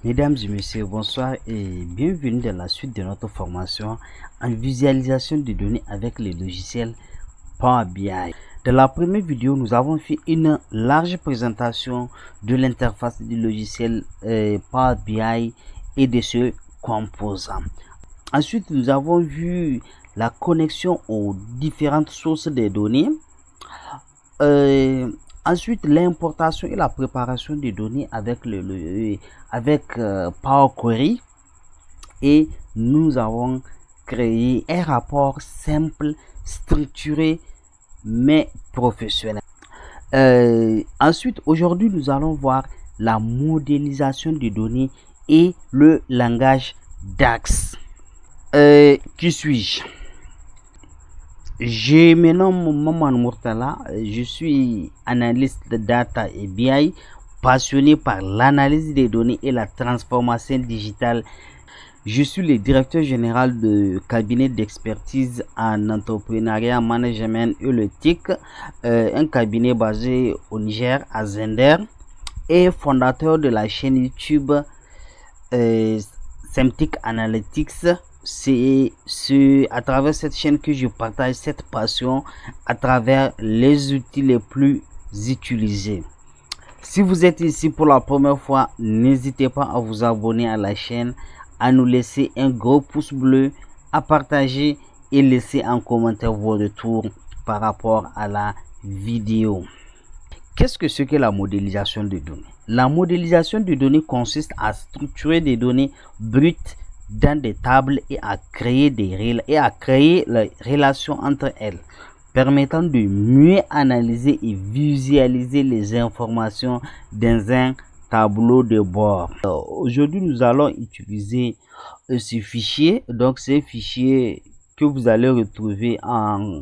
Mesdames et messieurs, bonsoir et bienvenue dans la suite de notre formation en visualisation de données avec le logiciel Power BI. Dans la première vidéo, nous avons fait une large présentation de l'interface du logiciel Power BI et de ses composants. Ensuite, nous avons vu la connexion aux différentes sources de données. Ensuite, l'importation et la préparation des données avec Power Query, et nous avons créé un rapport simple, structuré mais professionnel. Ensuite, aujourd'hui, nous allons voir la modélisation des données et le langage DAX. Qui suis-je? Je me nomme Maman Murtala, je suis analyste de data et BI, passionné par l'analyse des données et la transformation digitale. Je suis le directeur général de cabinet d'expertise en entrepreneuriat, management et le TIC, un cabinet basé au Niger, à Zender, et fondateur de la chaîne YouTube Semtic Analytics. C'est à travers cette chaîne que je partage cette passion à travers les outils les plus utilisés. Si vous êtes ici pour la première fois, n'hésitez pas à vous abonner à la chaîne, à nous laisser un gros pouce bleu, à partager et laisser en commentaire vos retours par rapport à la vidéo. Qu'est-ce que c'est que la modélisation de données? La modélisation de données consiste à structurer des données brutes dans des tables et à créer les relations entre elles, permettant de mieux analyser et visualiser les informations dans un tableau de bord. Aujourd'hui, nous allons utiliser ce fichier. Donc, c'est un fichier que vous allez retrouver en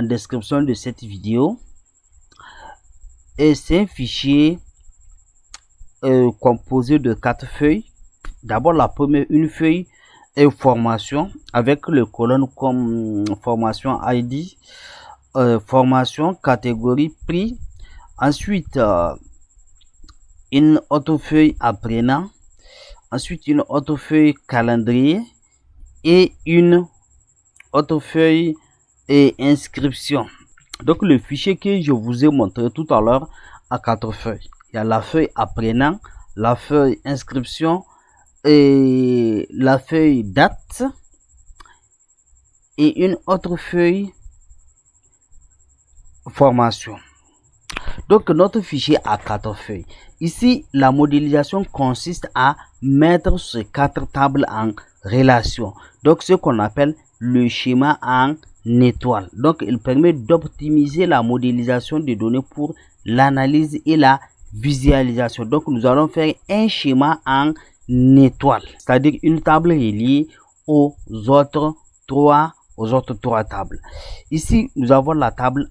description de cette vidéo. Et c'est un fichier composé de 4 feuilles. D'abord, la première, une feuille est formation avec le colonne comme formation ID, formation, catégorie, prix. Ensuite, une autre feuille apprenant. Ensuite, une autre feuille calendrier et une autre feuille et inscription. Donc, le fichier que je vous ai montré tout à l'heure a 4 feuilles. Il y a la feuille apprenant, la feuille inscription, et la feuille date et une autre feuille formation. Donc notre fichier a 4 feuilles. Ici, la modélisation consiste à mettre ces 4 tables en relation. Donc ce qu'on appelle le schéma en étoile. Donc il permet d'optimiser la modélisation des données pour l'analyse et la visualisation. Donc nous allons faire un schéma en étoile, c'est-à-dire une table reliée aux autres trois tables. Ici, nous avons la table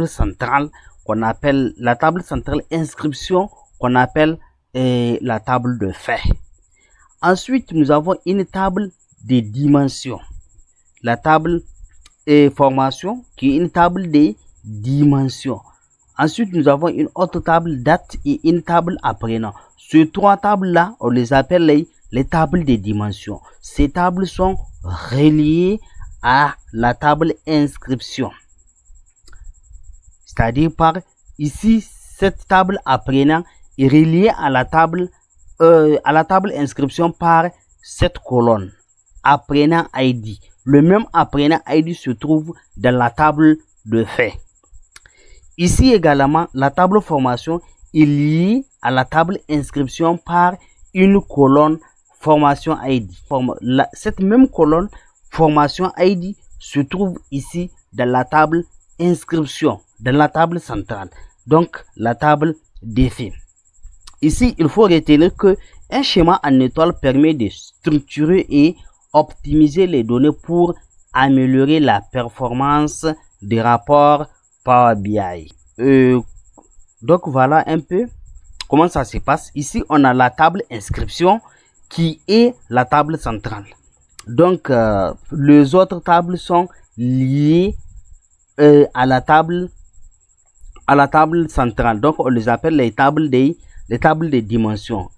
centrale qu'on appelle la table centrale inscription, qu'on appelle la table de fait. Ensuite, nous avons une table de dimensions, la table formation qui est une table de dimensions. Ensuite, nous avons une autre table date et une table apprenant. Ces 3 tables-là, on les appelle les tables de dimensions. Ces tables sont reliées à la table inscription. C'est-à-dire par ici, cette table apprenant est reliée à la table inscription par cette colonne apprenant ID. Le même apprenant ID se trouve dans la table de fait. Ici également, la table formation est liée à la table inscription par une colonne formation ID. Cette même colonne formation ID se trouve ici dans la table inscription, dans la table centrale, donc la table d'effet. Ici, il faut retenir que un schéma en étoile permet de structurer et optimiser les données pour améliorer la performance des rapports Power BI. Donc voilà un peu comment ça se passe. Ici, on a la table inscription qui est la table centrale. Donc, les autres tables sont liées à la table à la table centrale. Donc, on les appelle les tables des dimensions.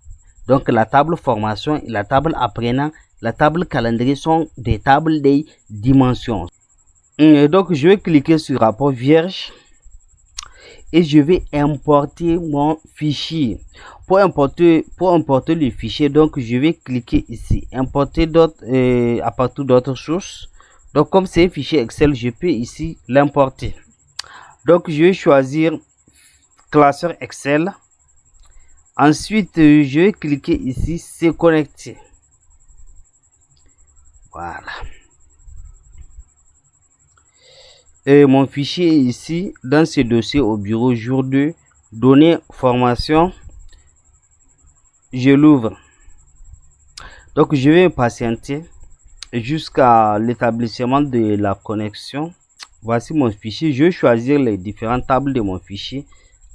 Donc, la table formation et la table apprenant, la table calendrier sont des tables des dimensions. Et donc, je vais cliquer sur rapport vierge et je vais importer mon fichier. Pour importer le fichier, donc je vais cliquer ici, importer à partir d'autres sources. Donc, comme c'est un fichier Excel, je peux ici l'importer. Donc, je vais choisir classeur Excel. Ensuite, je vais cliquer ici, se connecter. Voilà. Et mon fichier est ici, dans ce dossier au bureau, jour 2, données formation. Je l'ouvre. Donc, je vais patienter jusqu'à l'établissement de la connexion. Voici mon fichier. Je vais choisir les différentes tables de mon fichier.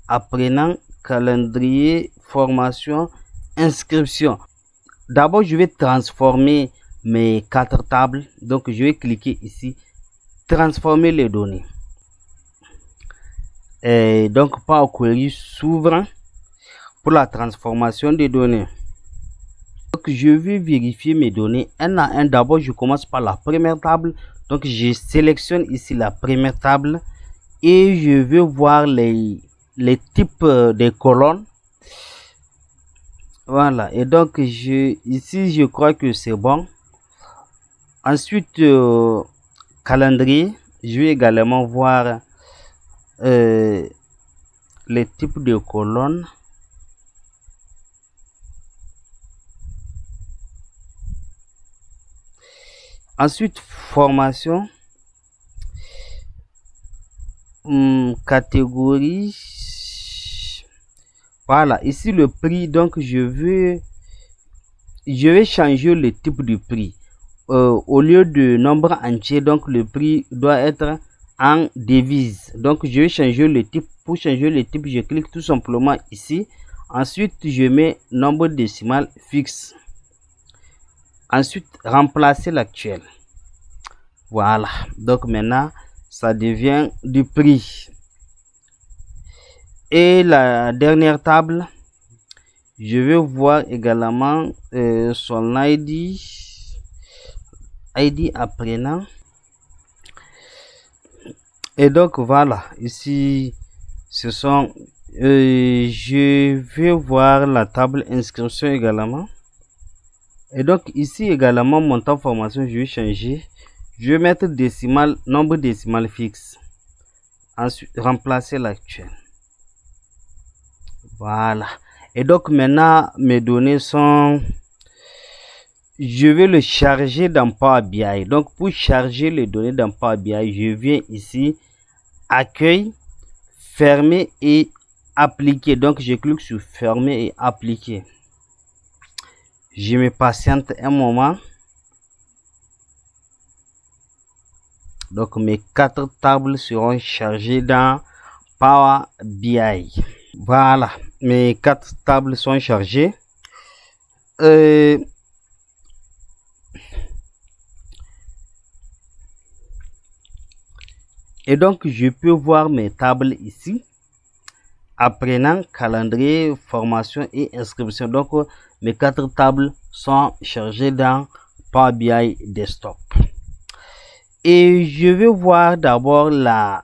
Apprenant, calendrier, formation, inscription. D'abord, je vais transformer mes 4 tables. Donc, je vais cliquer ici, transformer les données. Et donc, Power Query s'ouvre pour la transformation des données. Donc, je vais vérifier mes données un à un. D'abord, je commence par la première table. Donc, je sélectionne ici la première table et je vais voir les types des colonnes. Voilà. Et donc, ici, je crois que c'est bon. Ensuite, calendrier. Je vais également voir les types de colonnes. Ensuite, formation, catégorie. Voilà, ici le prix. Donc, je vais changer le type de prix. Au lieu de nombre entier, donc le prix doit être en devise. Donc, je vais changer le type. Pour changer le type, je clique tout simplement ici. Ensuite, je mets nombre décimal fixe. Ensuite, remplacer l'actuel. Voilà. Donc, maintenant, ça devient du prix. Et la dernière table, je vais voir également son ID apprenant. Et donc, voilà. Ici, ce sont... je vais voir la table inscription également. Et donc, ici également, montant formation, je vais changer. Je vais mettre décimal, nombre décimal fixe. Ensuite, remplacer l'actuel. Voilà. Et donc, maintenant, mes données sont... Je vais le charger dans Power BI. Donc, pour charger les données dans Power BI, je viens ici, accueil, fermer et appliquer. Donc, je clique sur fermer et appliquer. Je me patiente un moment. Donc, mes 4 tables seront chargées dans Power BI. Voilà, mes 4 tables sont chargées. Et donc, je peux voir mes tables ici. Apprenant, calendrier, formation et inscription. Donc, mes 4 tables sont chargées dans Power BI Desktop. Et je vais voir d'abord là,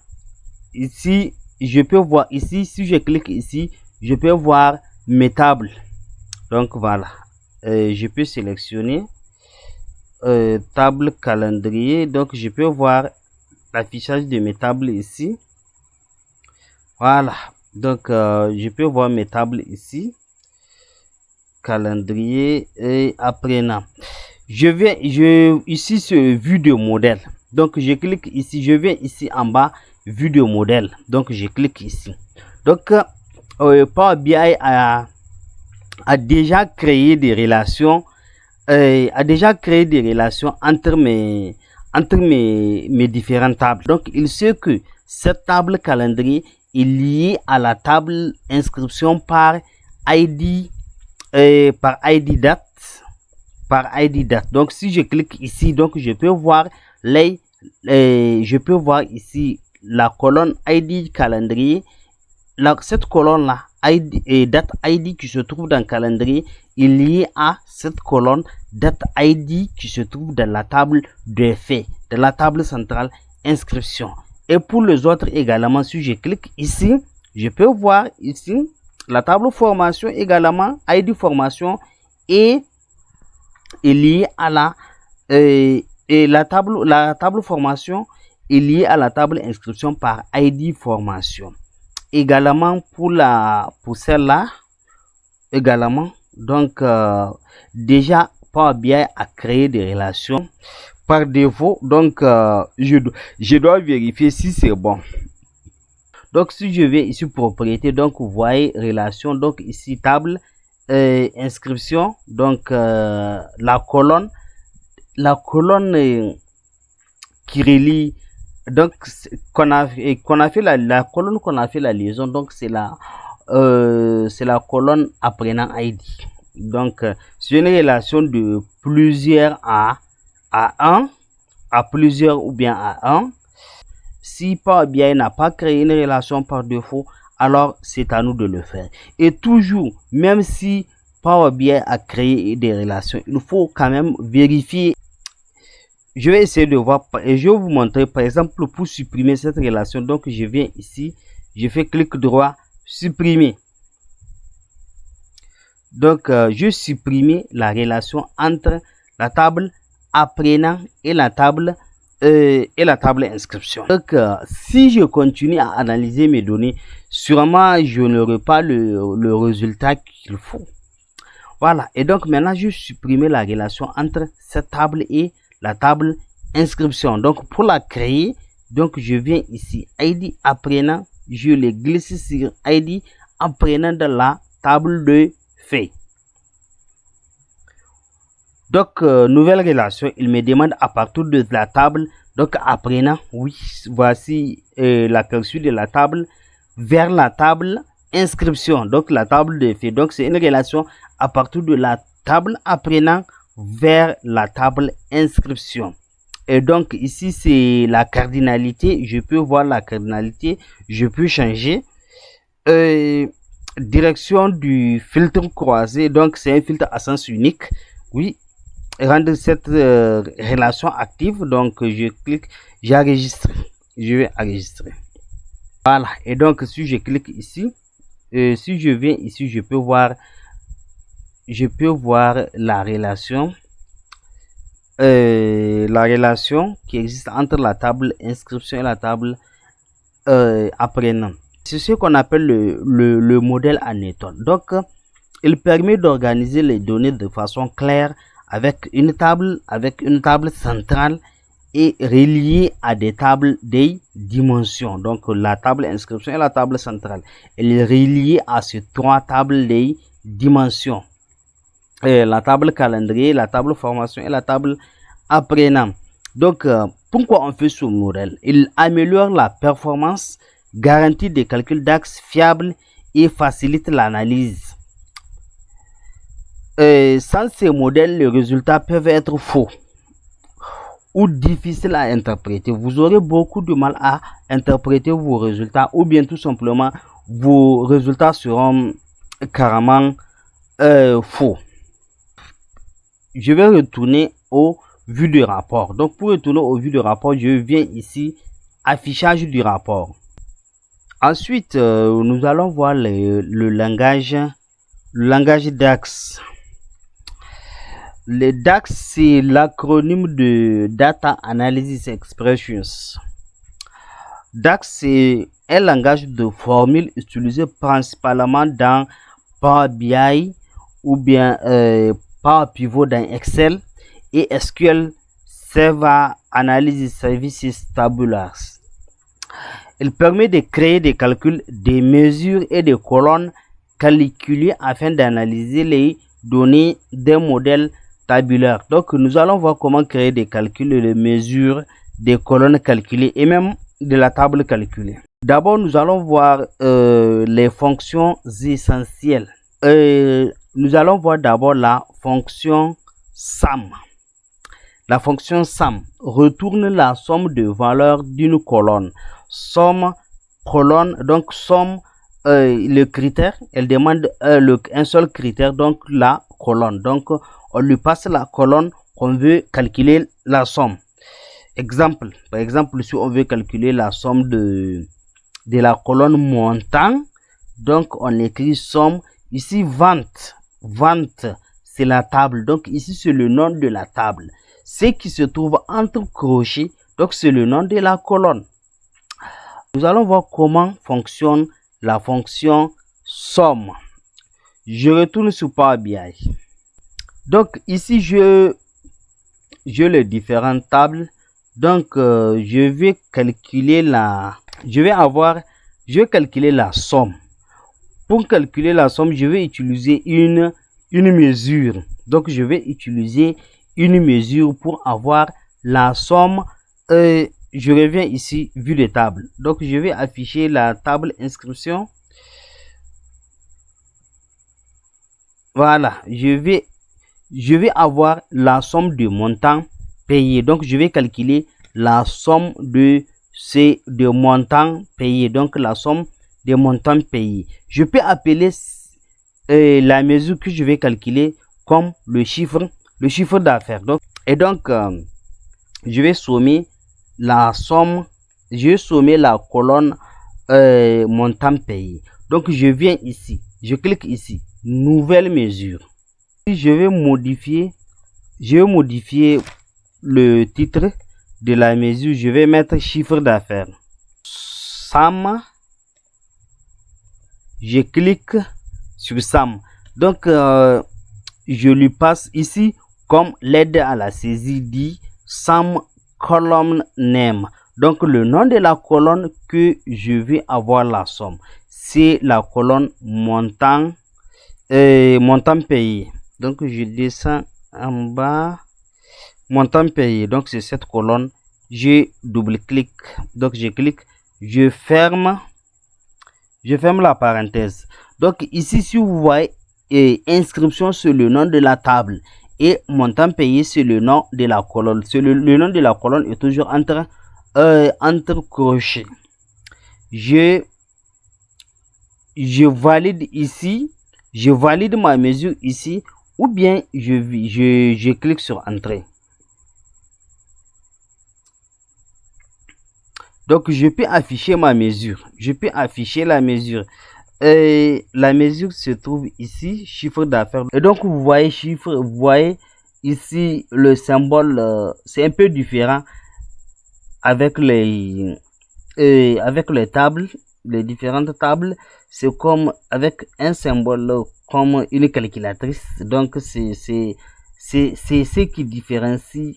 ici, je peux voir ici, si je clique ici, je peux voir mes tables. Donc, voilà. Je peux sélectionner table calendrier. Donc, je peux voir l'affichage de mes tables ici. Voilà. Donc, je peux voir mes tables ici. Calendrier et apprenant. Ici, c'est vue de modèle. Donc, je clique ici. Je viens ici en bas, vue de modèle. Donc, je clique ici. Donc, Power BI a déjà créé des relations. Entre mes différentes tables. Donc, il sait que cette table calendrier est liée à la table inscription par ID date. Donc, si je clique ici, donc je peux voir ici la colonne ID calendrier cette colonne-là, ID et date ID qui se trouve dans le calendrier, est liée à cette colonne date ID qui se trouve dans la table de faits, de la table centrale inscription. Et pour les autres également, si je clique ici, je peux voir ici la table formation également, ID formation est liée à la la table formation est liée à la table inscription par ID formation. Également pour celle-là également, donc déjà Power BI a créé des relations par défaut, donc je dois vérifier si c'est bon. Donc si je vais ici propriété, donc vous voyez relation, donc ici table inscription, donc la colonne qui relie, donc qu'on a fait la colonne qu'on a fait la liaison, donc c'est la colonne apprenant ID. Donc c'est une relation de plusieurs à 1, à plusieurs ou bien à 1. Si Power BI n'a pas créé une relation par défaut, alors c'est à nous de le faire. Et toujours, même si Power BI a créé des relations, il faut quand même vérifier. Je vais essayer de voir et je vais vous montrer par exemple pour supprimer cette relation. Donc je viens ici, je fais clic droit, supprimer. Donc je supprime la relation entre la table apprenant et la table inscription. Donc si je continue à analyser mes données, sûrement je n'aurai pas le résultat qu'il faut. Voilà, et donc maintenant je supprime la relation entre cette table et la table inscription. Donc pour la créer, donc je viens ici ID apprenant, je le glisse sur ID apprenant de la table de faits. Donc nouvelle relation, il me demande à partir de la table, donc apprenant, oui, voici l'aperçu de la table vers la table inscription, donc la table de faits. Donc c'est une relation à partir de la table apprenant vers la table inscription. Et donc ici c'est la cardinalité, je peux voir la cardinalité, je peux changer direction du filtre croisé, donc c'est un filtre à sens unique, oui, rendre cette relation active. Donc je clique, j'enregistre, je vais enregistrer. Voilà, et donc si je clique ici, si je viens ici, je peux voir la relation qui existe entre la table inscription et la table apprenant. C'est ce qu'on appelle le modèle Anneton. Donc il permet d'organiser les données de façon claire avec une table centrale et reliée à des tables des dimensions. Donc la table inscription et la table centrale, elle est reliée à ces trois tables des dimensions. La table calendrier, la table formation et la table apprenant. Donc pourquoi on fait ce modèle? Il améliore la performance, garantit des calculs d'axes fiables et facilite l'analyse. Sans ces modèles, les résultats peuvent être faux ou difficiles à interpréter. Vous aurez beaucoup de mal à interpréter vos résultats, ou bien tout simplement vos résultats seront carrément faux. Je vais retourner au vue du rapport. Donc pour retourner au vue du rapport, je viens ici affichage du rapport. Ensuite nous allons voir le langage DAX. Le DAX, c'est l'acronyme de Data Analysis Expressions. DAX, c'est un langage de formule utilisé principalement dans Power BI ou bien Power Pivot dans Excel et SQL Server Analysis Services Tabulars. Il permet de créer des calculs, des mesures et des colonnes calculées afin d'analyser les données d'un modèle tabulaire. Donc nous allons voir comment créer des calculs, des mesures, des colonnes calculées et même de la table calculée. D'abord nous allons voir les fonctions essentielles. Nous allons voir d'abord la fonction SUM. La fonction SUM retourne la somme de valeurs d'une colonne. Somme colonne, donc somme le critère, elle demande un seul critère, donc la colonne. Donc, on lui passe la colonne qu'on veut calculer la somme. Exemple, par exemple, si on veut calculer la somme de la colonne montant, donc on écrit somme. Ici, vente. Vente, c'est la table. Donc, ici, c'est le nom de la table. Ce qui se trouve entre crochets, donc c'est le nom de la colonne. Nous allons voir comment fonctionne la fonction somme. Je retourne sur Power BI. Donc, ici, je les différentes tables. Donc, je vais calculer je vais calculer la somme. Pour calculer la somme, je vais utiliser une mesure. Donc, je vais utiliser une mesure pour avoir la somme. Je reviens ici, vue de table. Donc, je vais afficher la table inscription. Voilà, je vais avoir la somme de montant payé. Donc, je vais calculer la somme de montants payés. Donc, la somme des montants payés. Je peux appeler la mesure que je vais calculer comme le chiffre d'affaires. Donc, je vais sommer la somme, je vais sommer la colonne montant payé. Donc, je viens ici, je clique ici, nouvelle mesure. Je vais modifier le titre de la mesure. Je vais mettre chiffre d'affaires. SAM. Je clique sur SAM. Donc, je lui passe ici comme l'aide à la saisie dit SAM column name. Donc, le nom de la colonne que je vais avoir la somme, c'est la colonne montant payé. Donc, je descends en bas, montant payé. Donc, c'est cette colonne. Je double-clique. Donc, je clique, je ferme la parenthèse. Donc, ici, si vous voyez, inscription, c'est le nom de la table. Et montant payé, c'est le nom de la colonne. Le nom de la colonne est toujours entre crochets. Je valide ici. Je valide ma mesure ici. Ou bien, je clique sur Entrée. Donc, je peux afficher ma mesure. Je peux afficher la mesure. La mesure se trouve ici, chiffre d'affaires. Et donc, vous voyez chiffre, vous voyez ici le symbole, c'est un peu différent avec les tables, les différentes tables. C'est comme avec un symbole comme une calculatrice. Donc, c'est ce qui différencie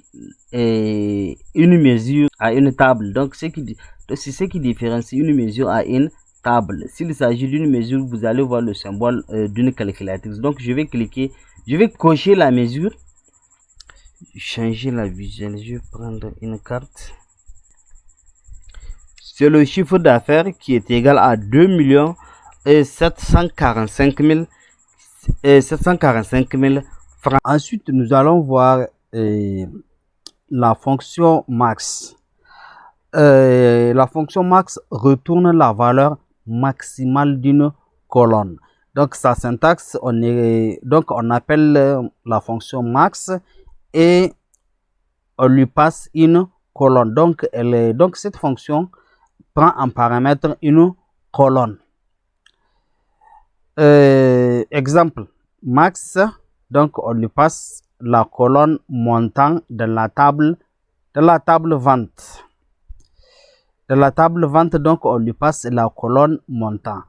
une mesure à une table. Donc, c'est ce qui différencie une mesure à une table. S'il s'agit d'une mesure, vous allez voir le symbole d'une calculatrice. Donc, je vais cliquer, je vais cocher la mesure, changer la visuelle, je vais prendre une carte. C'est le chiffre d'affaires qui est égal à 2 745 000 francs. Ensuite, nous allons voir la fonction max. La fonction max retourne la valeur maximale d'une colonne. Donc, sa syntaxe, on appelle la fonction max et on lui passe une colonne. Donc, cette fonction prend en paramètre une colonne. Exemple, max, donc on lui passe la colonne montant de la table vente. De la table vente, donc on lui passe la colonne montant.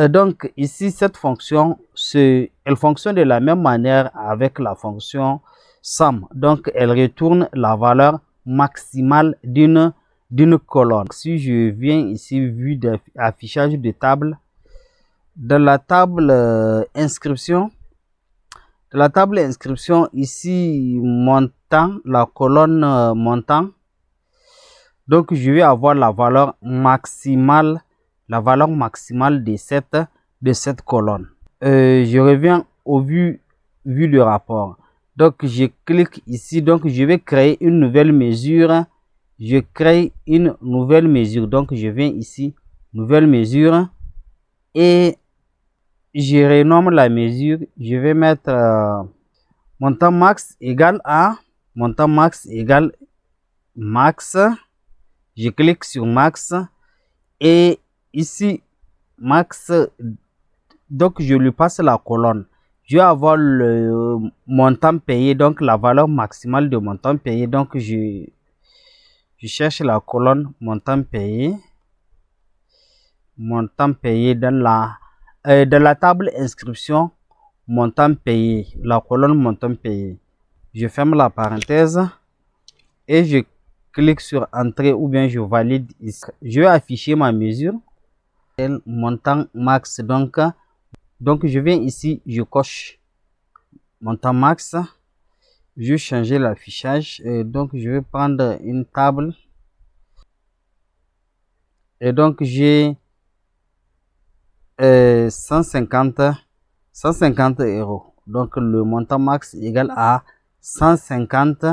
Donc ici, cette fonction, elle fonctionne de la même manière avec la fonction SUM. Donc elle retourne la valeur maximale d'une colonne. Si je viens ici, vue d'affichage de table, de la table inscription, ici montant, la colonne montant. Donc je vais avoir la valeur maximale de cette colonne. Je reviens au vue de rapport. Donc je clique ici, donc je vais créer une nouvelle mesure. Je crée une nouvelle mesure. Donc je viens ici, nouvelle mesure. et je renomme la mesure. Je vais mettre montant max égale à montant max égale max. Je clique sur max et ici max, donc je lui passe la colonne. Je vais avoir le montant payé, donc la valeur maximale de montant payé. Donc je cherche la colonne montant payé dans la table inscription montant payé, la colonne montant payé. Je ferme la parenthèse et je clique sur entrée ou bien je valide ici. Je vais afficher ma mesure, montant max. Donc je viens ici, je coche montant max. Je vais changer l'affichage, donc je vais prendre une table et donc j'ai 150 euros. Donc le montant max égale à 150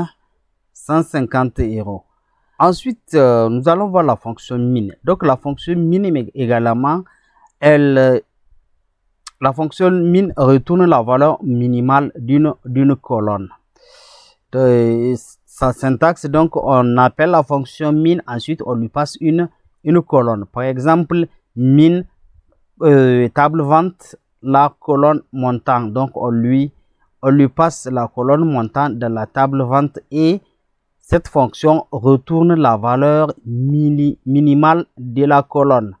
euros. Ensuite, nous allons voir la fonction min. Donc la fonction min également, la fonction min retourne la valeur minimale d'une colonne. Sa syntaxe, donc on appelle la fonction min, ensuite on lui passe une colonne. Par exemple, min table vente, la colonne montant. Donc on lui passe la colonne montant dans la table vente et cette fonction retourne la valeur minimale de la colonne.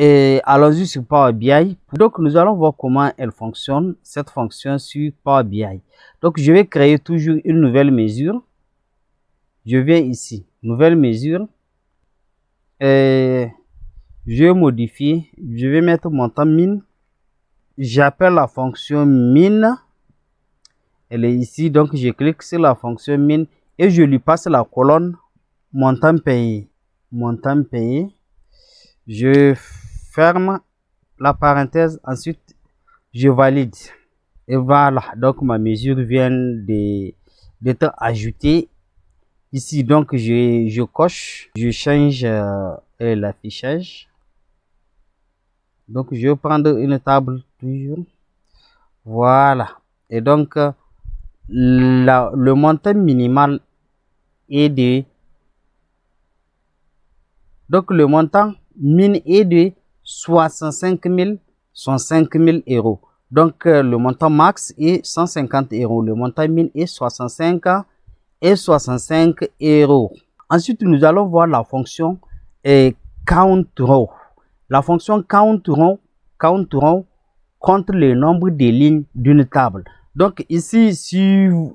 Et allons-y sur Power BI. Donc nous allons voir comment elle fonctionne, cette fonction sur Power BI. Donc je vais créer toujours une nouvelle mesure. Je viens ici, nouvelle mesure. Et je vais modifier, je vais mettre montant min. J'appelle la fonction min. Elle est ici, donc je clique sur la fonction min et je lui passe la colonne montant payé. Montant payé. Je ferme la parenthèse, ensuite je valide. Et voilà, donc ma mesure vient d'être ajoutée ici. Donc je coche, je change l'affichage. Donc je vais prendre une table toujours. Voilà. Et donc le montant minimal est de, donc le montant min est de 65 000 euros. Donc le montant max est 150 euros. Le montant min est 65 euros. Ensuite, nous allons voir la fonction count row. La fonction count row compte le nombre de lignes d'une table. Donc ici,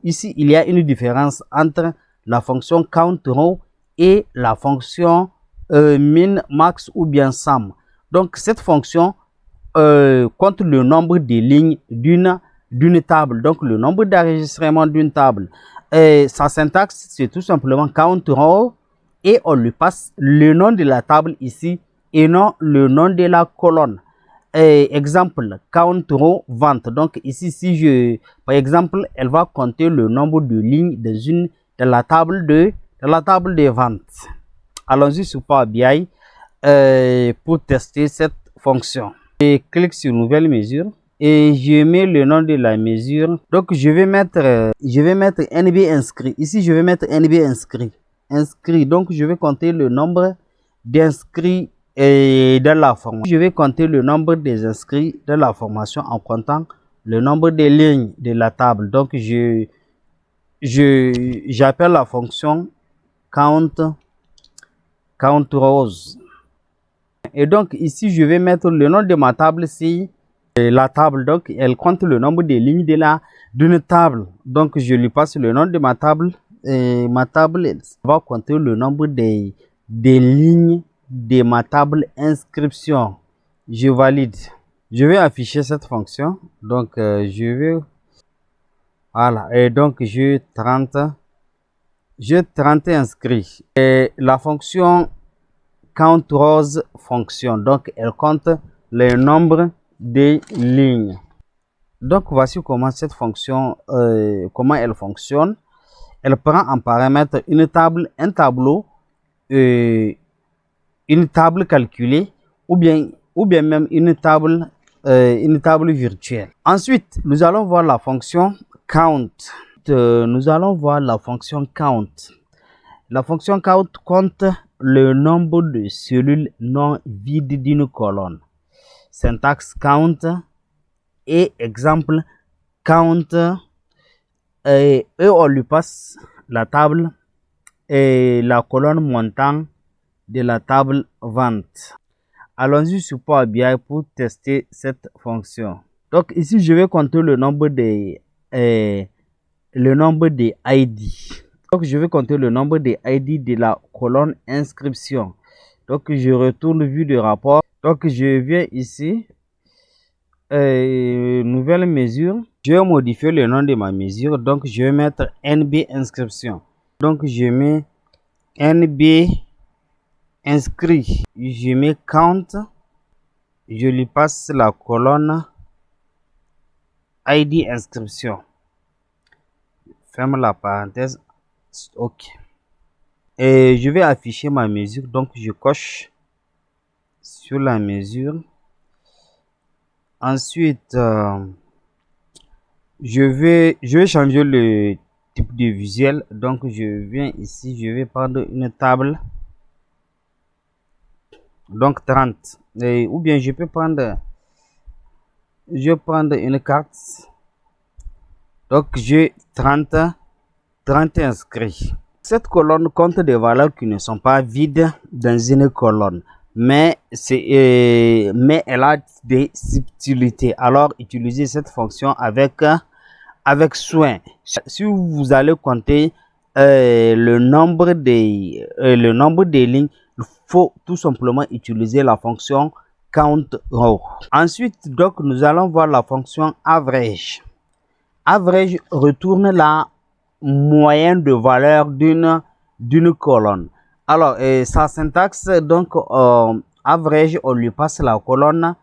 il y a une différence entre la fonction count row et la fonction min, max ou bien sum. Donc cette fonction compte le nombre de lignes d'une table, donc le nombre d'enregistrements d'une table. Sa syntaxe, c'est tout simplement count row et on lui passe le nom de la table ici et non le nom de la colonne. Exemple, count row vente. Donc ici, si par exemple, elle va compter le nombre de lignes de la table de vente. Allons-y sur Power BI pour tester cette fonction. Je clique sur nouvelle mesure et je mets le nom de la mesure. Donc je vais mettre NB inscrit. Ici je vais mettre NB inscrit. Donc je vais compter le nombre d'inscrits dans la formation. Je vais compter le nombre des inscrits dans la formation en comptant le nombre de lignes de la table. Donc j'appelle la fonction count rows. Et donc ici je vais mettre le nom de ma table, c'est la table. Donc elle compte le nombre de lignes d'une table. Donc je lui passe le nom de ma table et ma table va compter le nombre des lignes de ma table inscription. Je valide. Je vais afficher cette fonction. Donc je vais, voilà, et donc j'ai 30 inscrits. Et la fonction count rows fonctionne, donc elle compte le nombre de lignes. Donc voici comment cette fonction, comment elle fonctionne. Elle prend en paramètre une table, un tableau, une table calculée ou bien ou bien même une table virtuelle. Ensuite, nous allons voir la fonction count. Nous allons voir la fonction count. La fonction count compte le nombre de cellules non vides d'une colonne. Syntaxe count et exemple count, et on lui passe la table et la colonne montant de la table vente. Allons-y sur Power BI pour tester cette fonction. Donc ici, je vais compter le nombre des ID. Donc je vais compter le nombre des ID de la colonne inscription. Donc je retourne vue de rapport. Donc je viens ici, nouvelle mesure. Je vais modifier le nom de ma mesure. Donc je vais mettre NB inscription. Donc je mets NB inscrit. Je mets count. Je lui passe la colonne ID inscription. Ferme la parenthèse. OK. Et je vais afficher ma mesure. Donc je coche sur la mesure. Ensuite, je vais changer le type de visuel. Donc je viens ici, je vais prendre une table. Donc 30. Ou bien je vais prendre une carte. Donc j'ai 30 inscrits. Cette colonne compte des valeurs qui ne sont pas vides dans une colonne, mais elle a des subtilités. Alors utilisez cette fonction avec soin. Si vous allez compter le nombre des lignes, il faut tout simplement utiliser la fonction count row. Ensuite, donc nous allons voir la fonction average. Average retourne la moyenne de valeur d'une colonne. Alors, sa syntaxe, donc, average, on lui passe la colonne,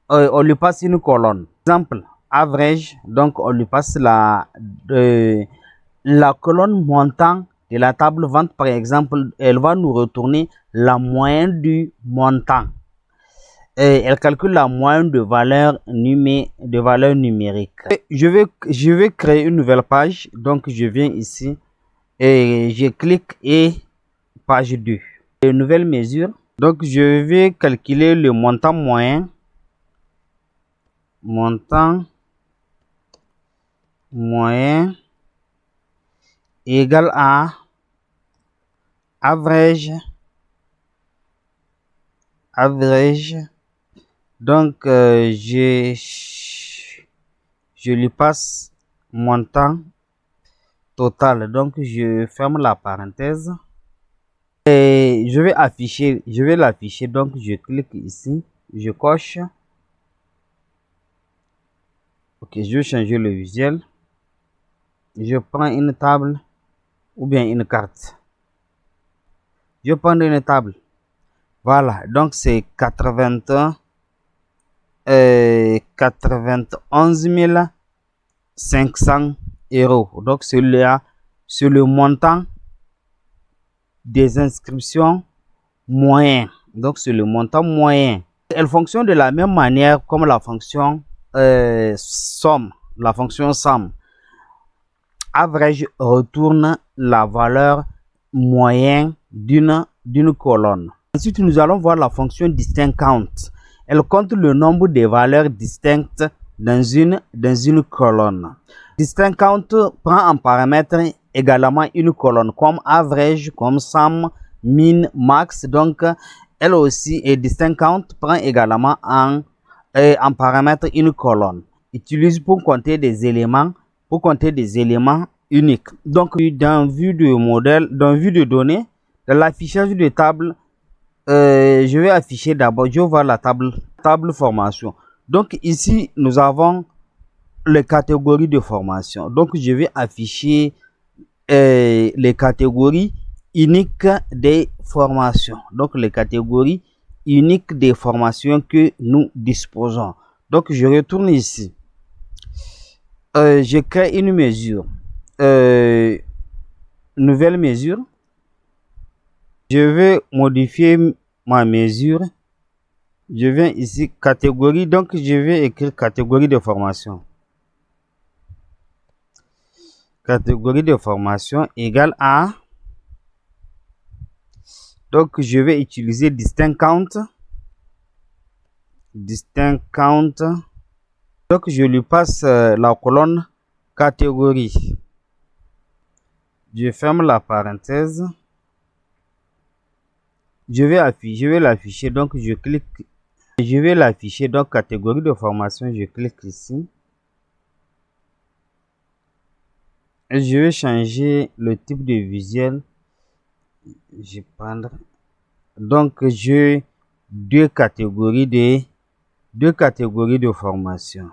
on lui passe une colonne. Exemple, average, donc, on lui passe la colonne montant de la table vente, par exemple, elle va nous retourner la moyenne du montant. Elle calcule la moyenne de valeur numérique. Je vais créer une nouvelle page. Donc je viens ici et je clique et page 2. Une nouvelle mesure. Donc je vais calculer le montant moyen. Montant moyen égal à average. Donc, je lui passe montant total. Donc, je ferme la parenthèse. Et je vais l'afficher. Donc, je clique ici. Je coche. Ok, je vais changer le visuel. Je prends une table ou bien une carte. Je prends une table. Voilà, donc c'est 91 500 €. Donc celui-là, c'est le montant des inscriptions moyen. Donc c'est le montant moyen. Elle fonctionne de la même manière comme la fonction somme. La fonction somme. Average retourne la valeur moyenne d'une colonne. Ensuite, nous allons voir la fonction distinct count. Elle compte le nombre de valeurs distinctes dans une colonne. Distinct count prend en paramètre également une colonne comme average, comme sum, min, max. Donc, elle aussi, et distinct count prend également en paramètre une colonne. Utilise pour compter des éléments uniques. Donc, dans vue de modèle, dans vue de données, dans l'affichage de table, je vais afficher d'abord, je vais voir la table formation. Donc ici, nous avons les catégories de formation. Donc je vais afficher les catégories uniques des formations. Donc les catégories uniques des formations que nous disposons. Donc je retourne ici. Je crée une mesure. Nouvelle mesure. Je vais modifier ma mesure. Je viens ici, catégorie, donc je vais écrire catégorie de formation. Catégorie de formation égale à, donc je vais utiliser distinct count. Distinct count. Donc je lui passe la colonne catégorie. Je ferme la parenthèse. Je vais l'afficher, donc je clique. Je vais l'afficher, donc catégorie de formation, je clique ici. Et je vais changer le type de visuel. Je vais prendre. Donc j'ai deux catégories de formation.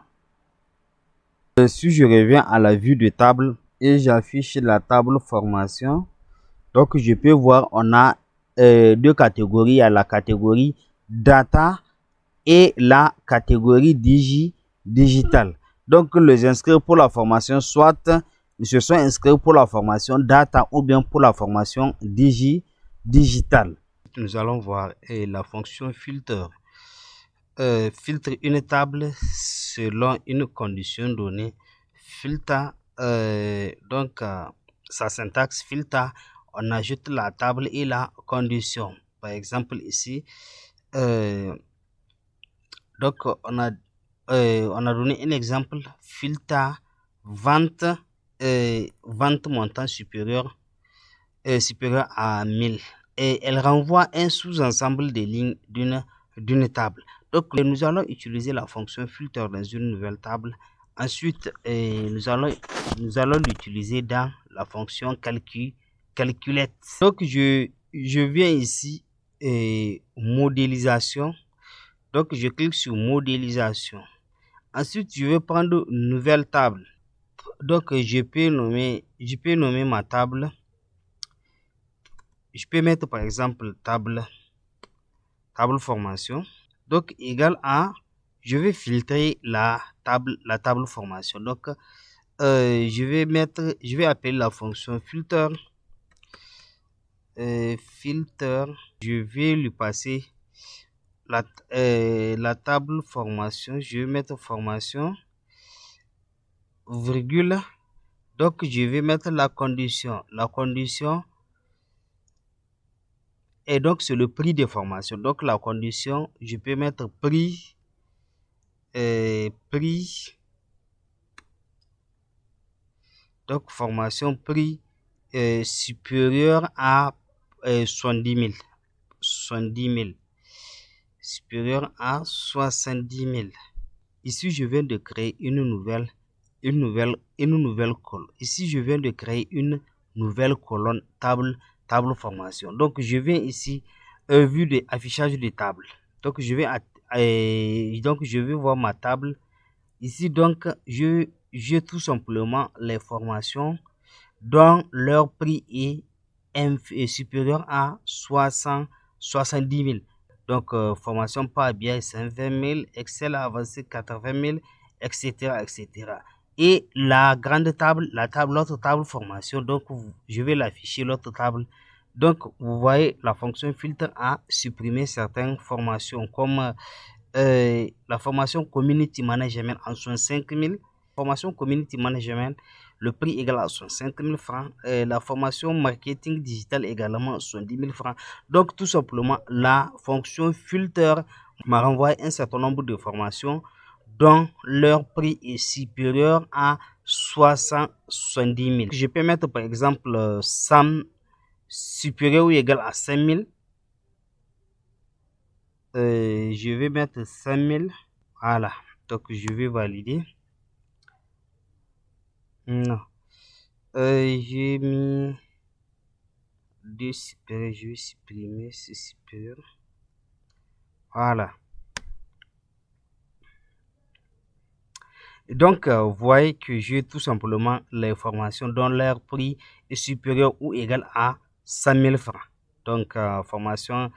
Si je reviens à la vue de table et j'affiche la table formation, donc je peux voir on a deux catégories. Il y a la catégorie data et la catégorie digital. Donc les inscrits pour la formation, soit ils se sont inscrits pour la formation data ou bien pour la formation digital. Nous allons voir la fonction filter. Filtre une table selon une condition donnée. Filter, sa syntaxe filter, on ajoute la table et la condition. Par exemple ici, donc on a donné un exemple, filter vente, vente montant supérieur à 1000, et elle renvoie un sous-ensemble de lignes d'une table. Donc nous allons utiliser la fonction filter dans une nouvelle table. Ensuite nous allons l'utiliser dans la fonction calculette. Donc je viens ici modélisation. Donc je clique sur modélisation. Ensuite je vais prendre une nouvelle table. Donc je peux nommer ma table. Je peux mettre par exemple table formation. Donc égal à, je vais filtrer la table formation. Donc je vais appeler la fonction filter. Filter, je vais lui passer la table formation. Je vais mettre formation virgule. Donc je vais mettre la condition. La condition, et donc c'est le prix de formation. Donc la condition, je peux mettre prix, donc formation prix supérieur à 70 000. 70 000. Supérieur à 70 000. Ici je viens de créer une nouvelle colonne. Ici je viens de créer une nouvelle colonne table formation. Donc je viens ici vue de affichage de table. Donc je vais voir ma table ici. Donc j'ai tout simplement les formations dont leur prix est supérieur à 70 000. Donc formation Power BI 120 000, Excel avancé 80 000, etc., etc. Et la grande table, l'autre table formation, donc je vais l'afficher, l'autre table. Donc vous voyez, la fonction filtre a supprimé certaines formations comme la formation Community Management en 65 000. Formation Community Management, le prix égal à 65 000 francs. La formation Marketing Digital également 70 000 francs. Donc tout simplement, la fonction filter m'a renvoyé un certain nombre de formations dont leur prix est supérieur à 70 000. Je peux mettre par exemple SAM supérieur ou égal à 5 000. Je vais mettre 5 000. Voilà. Donc je vais valider. Non. J'ai mis 2 supérieurs. Je vais supprimer ce supérieur. Voilà. Donc, vous voyez que j'ai tout simplement les formations dont leur prix est supérieur ou égal à 100 000 francs. Donc, formation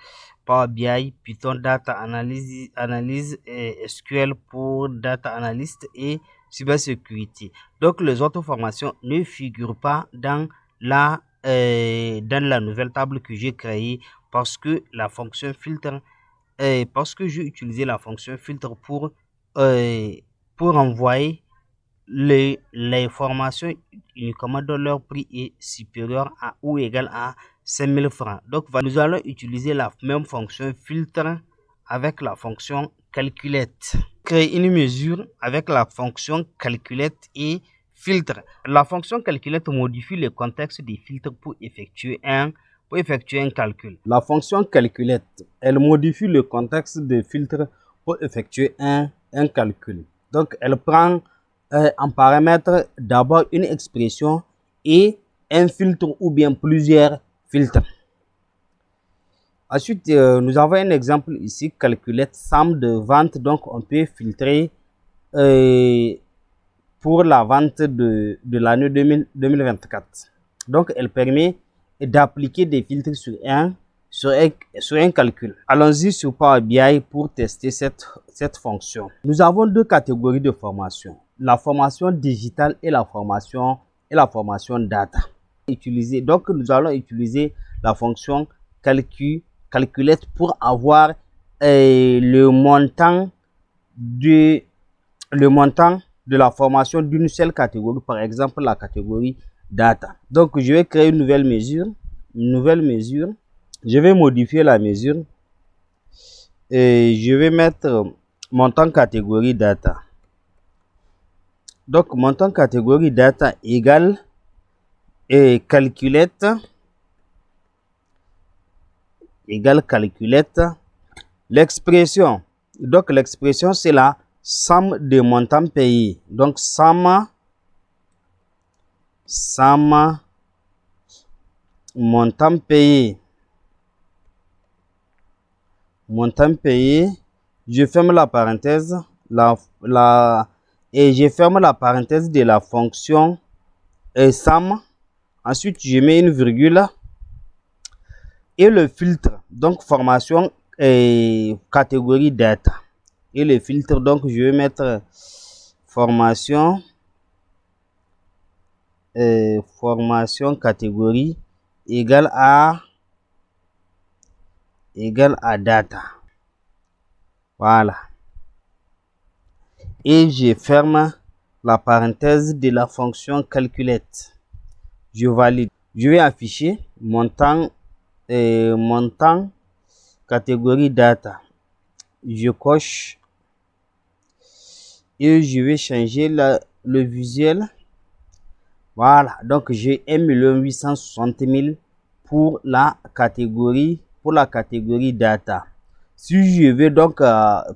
Power BI, Python Data Analyse et SQL pour Data Analyst et Cybersecurity. Donc, les autres formations ne figurent pas dans la nouvelle table que j'ai créée parce que la fonction filtre parce que j'ai utilisé la fonction filtre pour envoyer l'information uniquement dont leur prix est supérieur à ou égal à 5000 francs. Donc, nous allons utiliser la même fonction filtre avec la fonction calculette. Créer une mesure avec la fonction calculette et filtre. La fonction calculette modifie le contexte des filtres pour effectuer un calcul. La fonction calculette, elle modifie le contexte des filtres pour effectuer un calcul. Donc, elle prend en paramètre d'abord une expression et un filtre ou bien plusieurs filtres. Ensuite, nous avons un exemple ici, calculette somme de vente. Donc, on peut filtrer pour la vente de l'année 2024. Donc, elle permet d'appliquer des filtres sur un calcul. Allons-y sur Power BI pour tester cette fonction. Nous avons deux catégories de formation. La formation digitale et la formation data. Donc, nous allons utiliser la fonction calculette pour avoir le montant de la formation d'une seule catégorie, par exemple la catégorie data. Donc, je vais créer une nouvelle mesure. Je vais modifier la mesure et je vais mettre montant catégorie data. Donc, montant catégorie data égale calculette l'expression. Donc, l'expression, c'est la somme des montants payés. Donc, somme montant payé. Je ferme la parenthèse. Et je ferme la parenthèse de la fonction somme. Ensuite, je mets une virgule. Et le filtre, donc formation catégorie data. Et le filtre, donc je vais mettre formation catégorie égale à data. Voilà. Et je ferme la parenthèse de la fonction calculette. Je valide. Je vais afficher montant catégorie data. Je coche et je vais changer le visuel. Voilà, donc j'ai 1 860 000 pour la catégorie data. Si je veux donc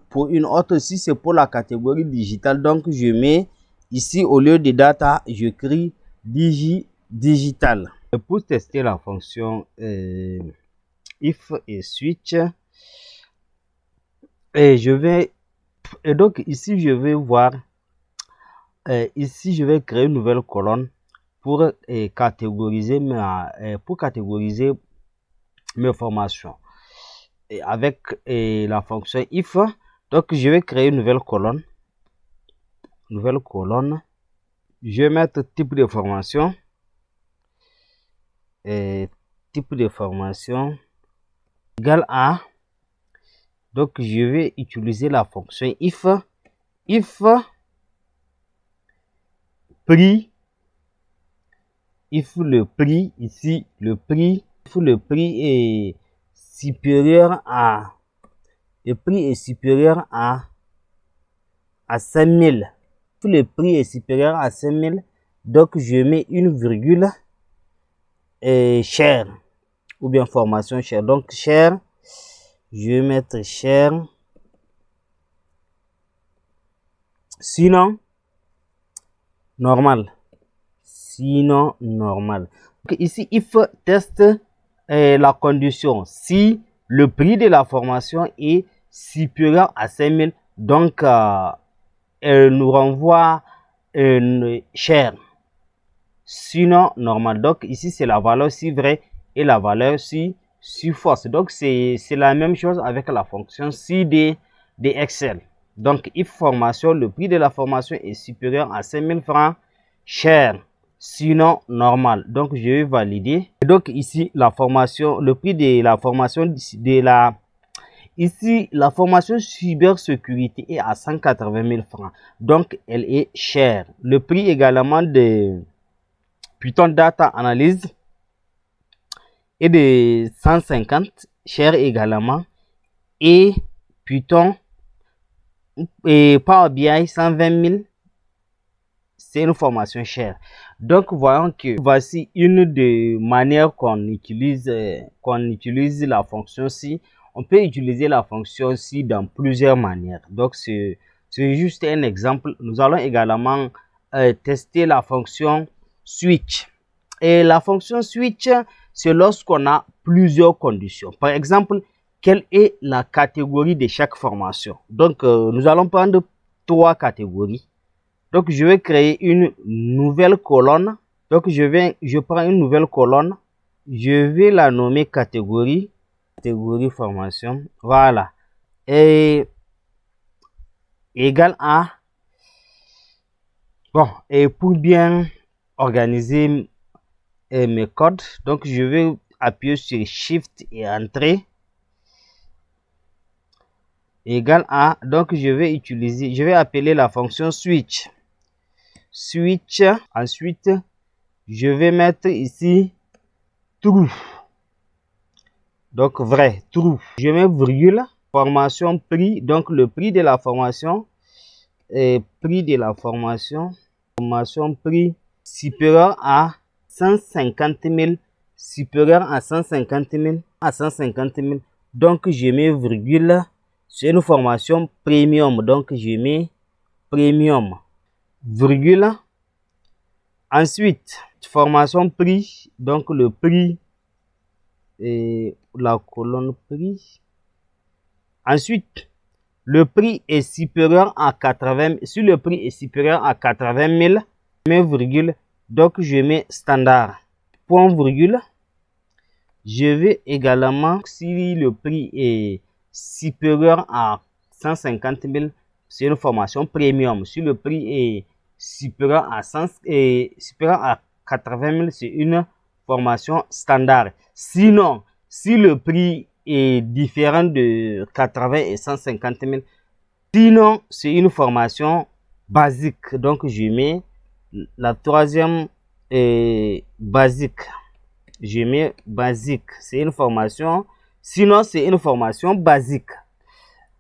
pour une autre, si c'est pour la catégorie digitale, donc je mets ici au lieu de data, je crée digital. Pour tester la fonction if et switch, et donc ici je vais voir, ici je vais créer une nouvelle colonne pour catégoriser mes formations et avec la fonction if. Donc je vais créer une nouvelle colonne. Je vais mettre type de formation égal à, donc je vais utiliser la fonction if prix, if le prix ici, le prix est supérieur à 5000. Si le prix est supérieur à 5000, donc je mets une virgule cher ou bien formation cher. Donc cher, je vais mettre cher, sinon normal. Donc ici, if teste la condition. Si le prix de la formation est supérieur à 5000, donc elle nous renvoie cher. Sinon normal. Donc ici, c'est la valeur si vrai et la valeur si fausse. Donc c'est la même chose avec la fonction si de Excel. Donc if formation, le prix de la formation est supérieur à 5000 francs, cher, sinon normal. Donc je vais valider. Donc ici la formation, le prix de la formation ici, la formation cybersécurité est à 180 000 francs. Donc, elle est chère. Le prix également de Python Data Analyse est de 150, cher également. Et Python et Power BI 120 000, c'est une formation chère. Donc, voyons que voici une des manières qu'on utilise la fonction ci. On peut utiliser la fonction ci dans plusieurs manières. Donc, c'est juste un exemple. Nous allons également tester la fonction switch. Et la fonction switch, c'est lorsqu'on a plusieurs conditions. Par exemple, quelle est la catégorie de chaque formation? Donc, nous allons prendre 3 catégories. Donc, je vais créer une nouvelle colonne. Donc, je prends une nouvelle colonne. Je vais la nommer catégorie formation. Voilà. Et égal à... Bon, et pour bien organiser mes codes, donc je vais appuyer sur Shift et Entrée. Égal à... Donc, je vais appeler la fonction switch. Switch. Ensuite, je vais mettre ici true. Donc vrai, true. Je mets virgule, formation prix. Donc le prix de la formation est formation prix supérieur à 150 000, supérieur à 150 000, à 150 000. Donc je mets virgule. C'est une formation premium. Donc je mets premium, virgule. Ensuite, formation prix, donc le prix et la colonne prix. Ensuite, le prix est supérieur à 80. Si le prix est supérieur à 80 000, je mets virgule. Donc je mets standard. Point virgule. Je vais également, si le prix est supérieur à 150 000, c'est une formation premium. Si le prix est supérieur à 80 000, c'est une formation standard. Sinon, si le prix est différent de 80 et 150 000, sinon, c'est une formation basique. Donc, je mets la troisième basique. Je mets basique. C'est une formation. Sinon, c'est une formation basique.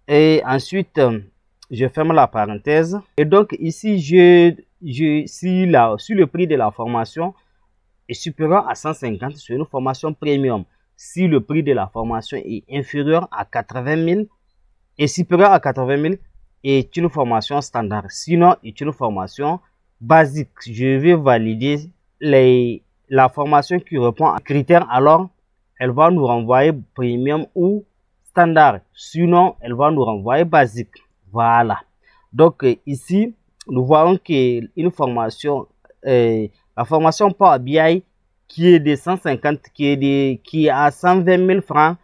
Et ensuite, je ferme la parenthèse. Et donc, ici, si le prix de la formation est supérieur à 150, c'est une formation premium. Si le prix de la formation est inférieur à 80 000 et supérieur à 80 000, est une formation standard. Sinon, est une formation basique. Je vais valider la formation qui répond à critères. Alors, elle va nous renvoyer premium ou standard. Sinon, elle va nous renvoyer basique. Voilà. Donc, ici, nous voyons qu'une formation, la formation Power BI qui est de 150, qui est à 120 000 francs,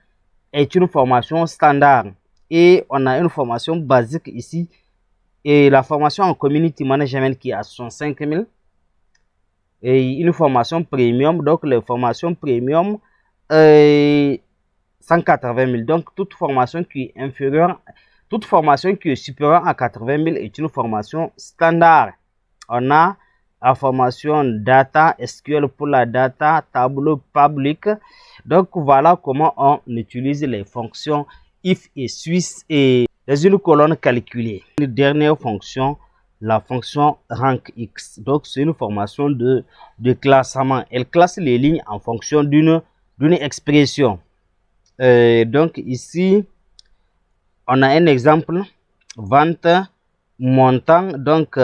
est une formation standard. Et on a une formation basique ici. Et la formation en community management qui est à 65 000. Et une formation premium. Donc, les formations premium, 180 000. Donc, toute formation qui est supérieure à 80 000 est une formation standard. On a la formation data, SQL pour la data, tableau public. Donc, voilà comment on utilise les fonctions if et switch et les une colonne calculée. La dernière fonction, la fonction rankx. Donc, c'est une formation de classement. Elle classe les lignes en fonction d'une expression. Donc, ici, on a un exemple, vente, montant. Donc,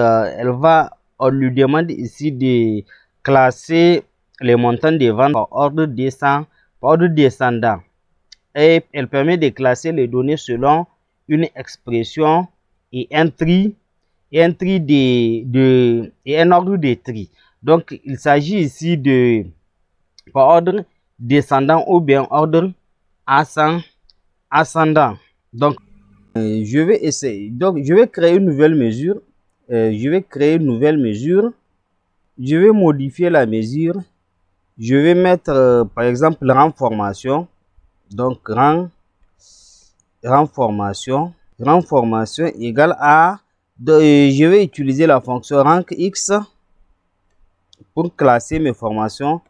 on lui demande ici de classer les montants de vente par ordre descendant. Et elle permet de classer les données selon une expression et un ordre de tri. Donc, il s'agit ici de par ordre descendant ou bien ordre ascendant. Donc, je vais essayer. Donc, je vais créer une nouvelle mesure. Je vais modifier la mesure. Je vais mettre, par exemple, rang formation. Donc, rang rang formation égale à, je vais utiliser la fonction rank x pour classer mes formations.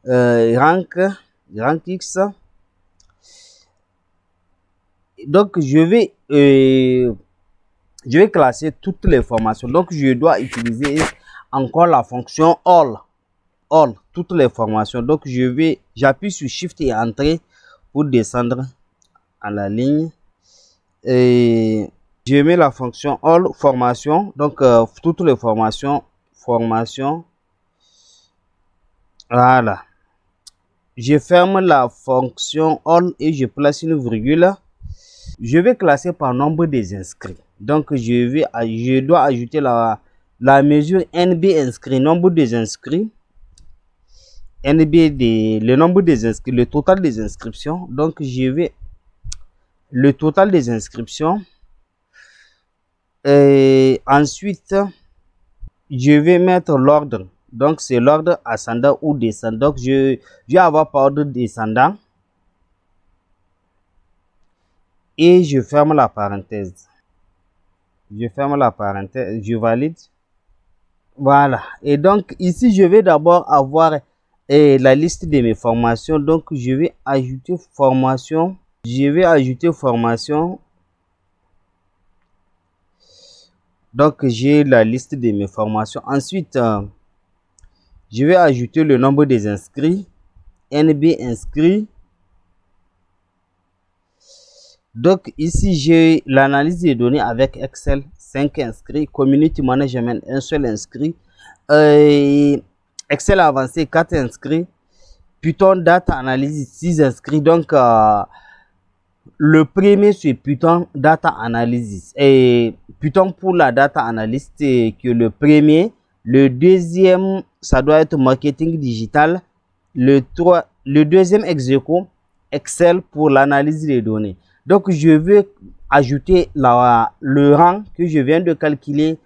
Rank x. Donc je vais classer toutes les formations. Donc je dois utiliser encore la fonction all toutes les formations. Donc j'appuie sur Shift et Entrée pour descendre à la ligne. Et je mets la fonction all formation. Donc toutes les formations. Voilà. Je ferme la fonction all et je place une virgule. Je vais classer par nombre des inscrits. Donc je dois ajouter la mesure NB inscrits, nombre des inscrits. Le nombre des inscrits, le total des inscriptions. Donc le total des inscriptions. Et ensuite, je vais mettre l'ordre. Donc c'est l'ordre ascendant ou descendant. Donc je vais avoir par ordre descendant. Et je ferme la parenthèse. Je valide. Voilà. Et donc ici, je vais d'abord avoir la liste de mes formations. Donc je vais ajouter formation. Donc j'ai la liste de mes formations. Ensuite, je vais ajouter le nombre des inscrits. NB inscrits. Donc ici, j'ai l'analyse des données avec Excel, 5 inscrits, Community Management, un seul inscrit, Excel avancé, 4 inscrits, Python Data Analysis, 6 inscrits. Donc, le premier, c'est Python Data Analysis. Et Python pour la Data Analyst, c'est que le premier. Le deuxième, ça doit être Marketing Digital. Le deuxième ex-aequo, Excel pour l'analyse des données. Donc, je vais ajouter le rang que je viens de calculer,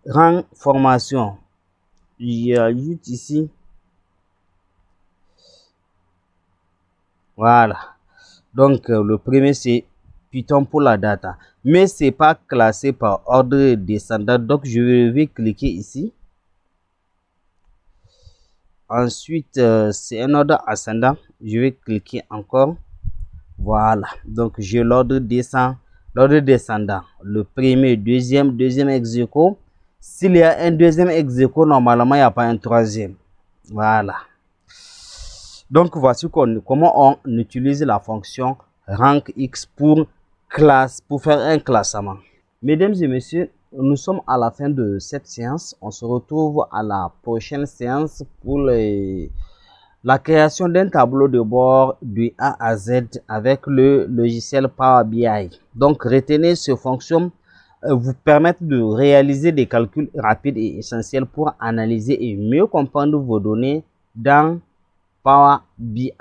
rang formation. J'ajoute ici. Voilà. Donc, le premier, c'est Python pour la data. Mais ce n'est pas classé par ordre descendant. Donc, je vais cliquer ici. Ensuite, c'est un ordre ascendant. Je vais cliquer encore. Voilà, donc j'ai l'ordre descendant, le premier, deuxième ex-aequo. S'il y a un deuxième ex-aequo, normalement, il n'y a pas un troisième. Voilà. Donc, voici comment on utilise la fonction rank x pour faire un classement. Mesdames et messieurs, nous sommes à la fin de cette séance. On se retrouve à la prochaine séance pour la création d'un tableau de bord de A à Z avec le logiciel Power BI. Donc, retenez ces fonctions vous permettent de réaliser des calculs rapides et essentiels pour analyser et mieux comprendre vos données dans Power BI.